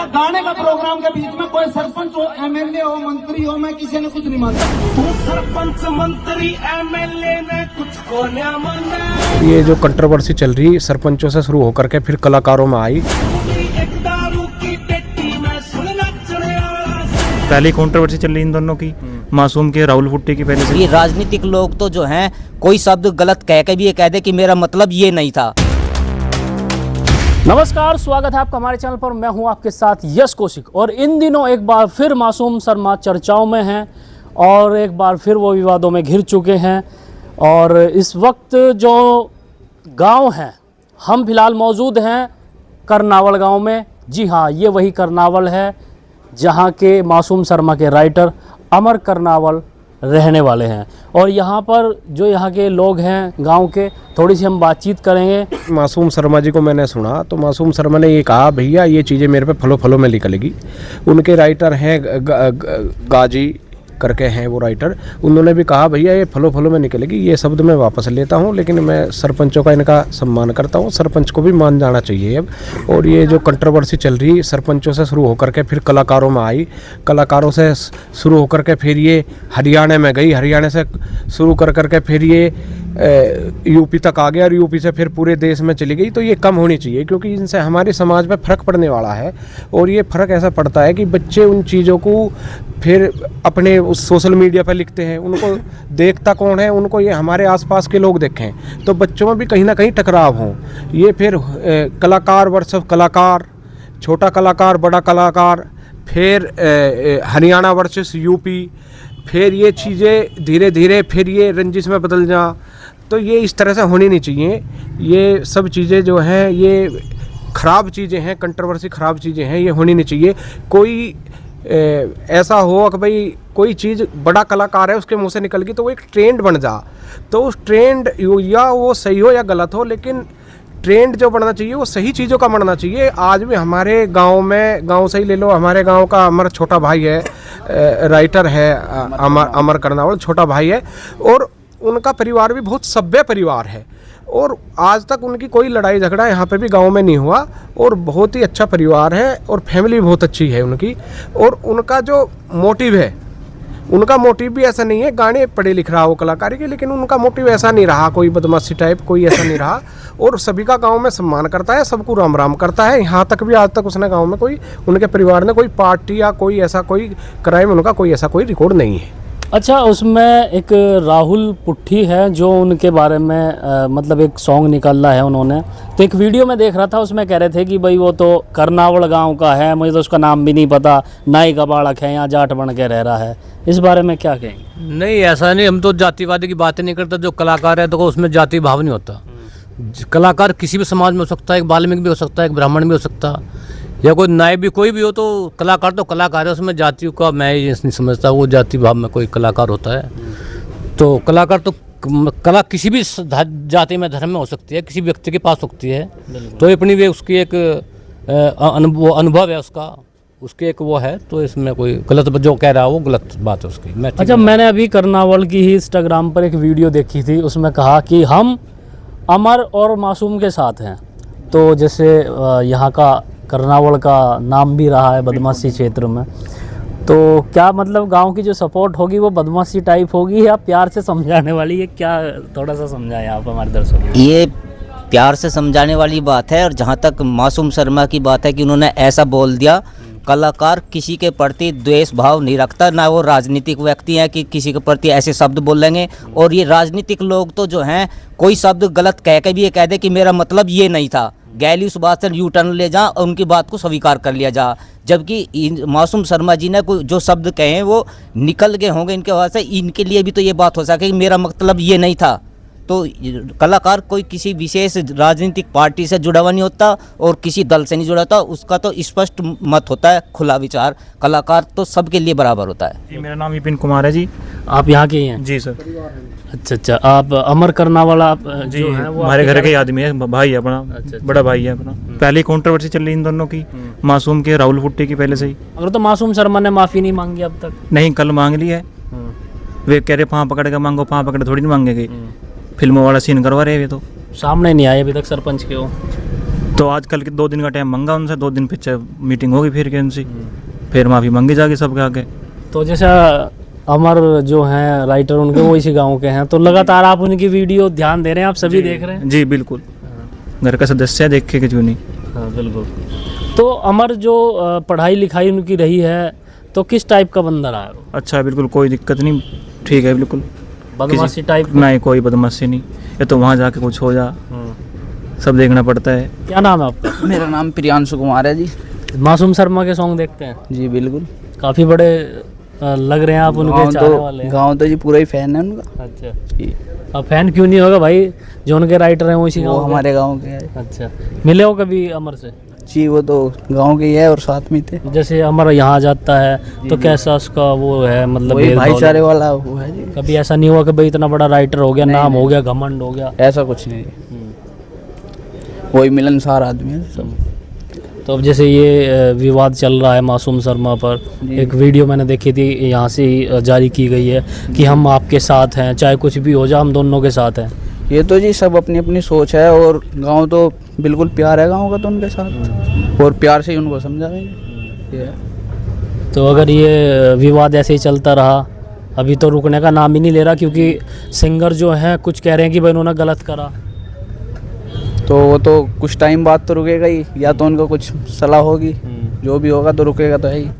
गाने का प्रोग्राम के बीच में कोई सरपंच हो, एमएलए हो, मंत्री हो, मैं किसी ने कुछ नहीं मानता। तू सरपंच मंत्री एमएलए ने कुछ को नहीं माना। ये जो कंट्रोवर्सी चल रही सरपंचों से शुरू होकर के फिर कलाकारों में आई, पहले कंट्रोवर्सी चल रही इन दोनों की, मासूम के राहुल भुट्टे की पहले से। ये राजनीतिक लोग तो जो हैं कोई शब्द गलत कह के भी ये कह दे कि मेरा मतलब ये नहीं था। नमस्कार, स्वागत है आपका हमारे चैनल पर। मैं हूं आपके साथ यश कौशिक और इन दिनों एक बार फिर मासूम शर्मा चर्चाओं में हैं और एक बार फिर वो विवादों में घिर चुके हैं। और इस वक्त जो गांव है, हम फिलहाल मौजूद हैं करनावल गांव में। जी हाँ, ये वही करनावल है जहां के मासूम शर्मा के राइटर अमर करनावल रहने वाले हैं। और यहाँ पर जो यहाँ के लोग हैं गांव के, थोड़ी सी हम बातचीत करेंगे। मासूम शर्मा जी को मैंने सुना तो मासूम शर्मा ने ये कहा, भैया ये चीज़ें मेरे पे फलो फलो में निकलेगी। उनके राइटर हैं गाजी करके हैं वो राइटर, उन्होंने भी कहा भैया ये फलो फलो में निकलेगी। ये शब्द मैं वापस लेता हूँ, लेकिन मैं सरपंचों का इनका सम्मान करता हूँ, सरपंच को भी मान जाना चाहिए अब। और ये जो कंट्रोवर्सी चल रही सरपंचों से शुरू होकर के फिर कलाकारों में आई, कलाकारों से शुरू होकर के फिर ये हरियाणा में गई, हरियाणा से शुरू कर के फिर ये यूपी तक आ गया और यूपी से फिर पूरे देश में चली गई। तो ये कम होनी चाहिए क्योंकि इनसे हमारे समाज में फ़र्क पड़ने वाला है। और ये फ़र्क ऐसा पड़ता है कि बच्चे उन चीज़ों को फिर अपने उस सोशल मीडिया पर लिखते हैं, उनको देखता कौन है, उनको ये हमारे आसपास के लोग देखें तो बच्चों में भी कहीं ना कहीं टकराव हो। ये फिर कलाकार वर्सेस कलाकार, छोटा कलाकार बड़ा कलाकार, फिर हरियाणा वर्सेस यूपी, फिर ये चीज़ें धीरे धीरे फिर ये रंजिश में बदल जा। तो ये इस तरह से होनी नहीं चाहिए। ये सब चीज़ें जो हैं ये ख़राब चीज़ें हैं, कंट्रोवर्सी ख़राब चीज़ें हैं, ये होनी नहीं चाहिए। कोई ऐसा हो कि भाई कोई चीज़ बड़ा कलाकार है उसके मुंह से निकल गई तो वो एक ट्रेंड बन जा, तो उस ट्रेंड या वो सही हो या गलत हो, लेकिन ट्रेंड जो बनना चाहिए वो सही चीज़ों का बनना चाहिए। आज भी हमारे गांव में, गांव से ही ले लो, हमारे गांव का अमर छोटा भाई है, राइटर है अमर करनावल, छोटा भाई है और उनका परिवार भी बहुत सभ्य परिवार है और आज तक उनकी कोई लड़ाई झगड़ा यहाँ पे भी गांव में नहीं हुआ और बहुत ही अच्छा परिवार है और फैमिली भी बहुत अच्छी है उनकी। और उनका जो मोटिव है, उनका मोटिव भी ऐसा नहीं है गाने पढ़े लिख रहा हो कलाकारी के, लेकिन उनका मोटिव ऐसा नहीं रहा कोई बदमाशी टाइप, कोई ऐसा नहीं रहा। और सभी का गांव में सम्मान करता है, सबको राम राम करता है। यहाँ तक भी आज तक उसने गांव में कोई, उनके परिवार ने कोई पार्टी या कोई ऐसा कोई क्राइम, उनका कोई ऐसा कोई रिकॉर्ड नहीं है। अच्छा, उसमें एक राहुल पुट्टी है जो उनके बारे में मतलब एक सॉन्ग निकाला है उन्होंने। तो एक वीडियो में देख रहा था, उसमें कह रहे थे कि भाई वो तो करनावल गांव का है, मुझे तो उसका नाम भी नहीं पता, नाई का बाड़क है, यहाँ जाट बन के रह रहा है। इस बारे में क्या कहेंगे? नहीं, ऐसा नहीं, हम तो जातिवादी की बातें नहीं करते। जो कलाकार है तो उसमें जाति भाव नहीं होता। कलाकार किसी भी समाज में हो सकता है, एक बाल्मीकि भी हो सकता है, एक ब्राह्मण भी हो सकता है, या कोई नायब भी, कोई भी हो। तो कलाकार है, उसमें जातियों का मैं ये नहीं समझता वो जाति भाव में कोई कलाकार होता है। तो कलाकार तो कला किसी भी जाति में, धर्म में हो सकती है, किसी व्यक्ति के पास सकती है। तो अपनी वे उसकी एक अनुभव है उसके एक वो है। तो इसमें कोई गलत जो कह रहा है वो गलत बात है उसकी। अच्छा, मैंने अभी करनावल की ही इंस्टाग्राम पर एक वीडियो देखी थी, उसमें कहा कि हम अमर और मासूम के साथ हैं। तो जैसे यहाँ का करनावल का नाम भी रहा है बदमाशी क्षेत्र में, तो क्या मतलब गांव की जो सपोर्ट होगी वो बदमाशी टाइप होगी या प्यार से समझाने वाली है? क्या थोड़ा सा समझाएं आप हमारे दर्शकों को। ये प्यार से समझाने वाली बात है। और जहाँ तक मासूम शर्मा की बात है कि उन्होंने ऐसा बोल दिया, कलाकार किसी के प्रति द्वेष भाव नहीं रखता, ना वो राजनीतिक व्यक्ति हैं कि किसी के प्रति ऐसे शब्द बोलेंगे। और ये राजनीतिक लोग तो जो हैं कोई शब्द गलत कह के भी ये कह दे कि मेरा मतलब ये नहीं था, गैली उस बात से यू टर्न ले जा और उनकी बात को स्वीकार कर लिया जा। जबकि मासूम शर्मा जी ने कोई जो शब्द कहे वो निकल गए होंगे इनके वजह से, इनके लिए भी तो ये बात हो सके कि मेरा मतलब ये नहीं था। तो कलाकार कोई किसी विशेष राजनीतिक पार्टी से जुड़ा हुआ नहीं होता और किसी दल से नहीं जुड़ा होता, उसका तो स्पष्ट मत होता है, खुला विचार। कलाकार तो सबके लिए बराबर होता है। जी, मेरा नाम विपिन कुमार है जी। आप यहाँ के ही हैं? जी सर। अच्छा, आप अमर करनावल आप जी, हमारे घर के आदमी है, भाई है अपना। अच्छा, बड़ा भाई है अपना। पहले कंट्रोवर्सी चल रही इन दोनों की, मासूम के राहुल भुट्टे की पहले से ही। अगर तो मासूम शर्मा ने माफ़ी नहीं मांगी अब तक? नहीं, कल मांग ली है। वे कह रहे पाँव पकड़ के मांगो, पाँव पकड़ थोड़ी नहीं मांगेगी। फिल्मों वाला सीन करवा रहे हैं। तो सामने नहीं आए अभी तक सरपंच के हो? तो आजकल के 2 दिन का टाइम मांगा उनसे, 2 दिन पीछे मीटिंग होगी फिर के उनसे, फिर माफ़ी मांगी जाएगी सबके आगे। तो जैसा अमर जो हैं राइटर उनके वो इसी गांव के हैं, तो लगातार आप उनकी वीडियो ध्यान दे रहे हैं, आप सभी देख रहे हैं? जी बिल्कुल, घर का सदस्य देखे के क्यों नहीं। हाँ बिल्कुल। तो अमर जो पढ़ाई लिखाई उनकी रही है, तो किस टाइप का बंदा रहा है वो? अच्छा है, बिल्कुल कोई दिक्कत नहीं, ठीक है बिल्कुल। बदमाशी टाइप? नहीं, कोई बदमाशी नहीं, ये तो वहाँ जाके कुछ हो जा, सब देखना पड़ता है। क्या नाम है आपका? मेरा नाम प्रियांशु कुमार है जी। मासूम शर्मा के सॉन्ग देखते हैं? जी बिल्कुल। काफ़ी बड़े लग रहे हैं आप उनके चाहने वाले हैं। गाँव तो जी पूरा ही फैन है उनका। अच्छा, जी। अब फैन क्यों नहीं होगा भाई, जो उनके राइटर हैं वो इसी वो गाँव के? हमारे गांव के है। अच्छा, मिले हो कभी अमर से? जी वो तो गांव के ही है और साथ में थे। जैसे अमर यहाँ जाता है तो कैसा उसका वो है, मतलब वही भेदभाव? भाईचारे वाला वो है जी। कभी ऐसा नहीं हुआ कि भाई इतना बड़ा राइटर हो गया, नाम हो गया, घमंड हो गया? ऐसा कुछ नहीं, वही मिलनसार आदमी है सब। तो अब जैसे ये विवाद चल रहा है मासूम शर्मा पर, एक वीडियो मैंने देखी थी, यहाँ से ही जारी की गई है कि हम आपके साथ हैं, चाहे कुछ भी हो जाए हम दोनों के साथ हैं। ये तो जी सब अपनी अपनी सोच है, और गांव तो बिल्कुल प्यार है गांव का तो उनके साथ, और प्यार से ही उनको समझाएंगे ये। तो अगर ये विवाद ऐसे ही चलता रहा, अभी तो रुकने का नाम ही नहीं ले रहा, क्योंकि सिंगर जो हैं कुछ कह रहे हैं कि भाई उन्होंने गलत करा, तो वो तो कुछ टाइम बाद तो रुकेगा ही, या तो उनको कुछ सलाह होगी, जो भी होगा तो रुकेगा तो है ही।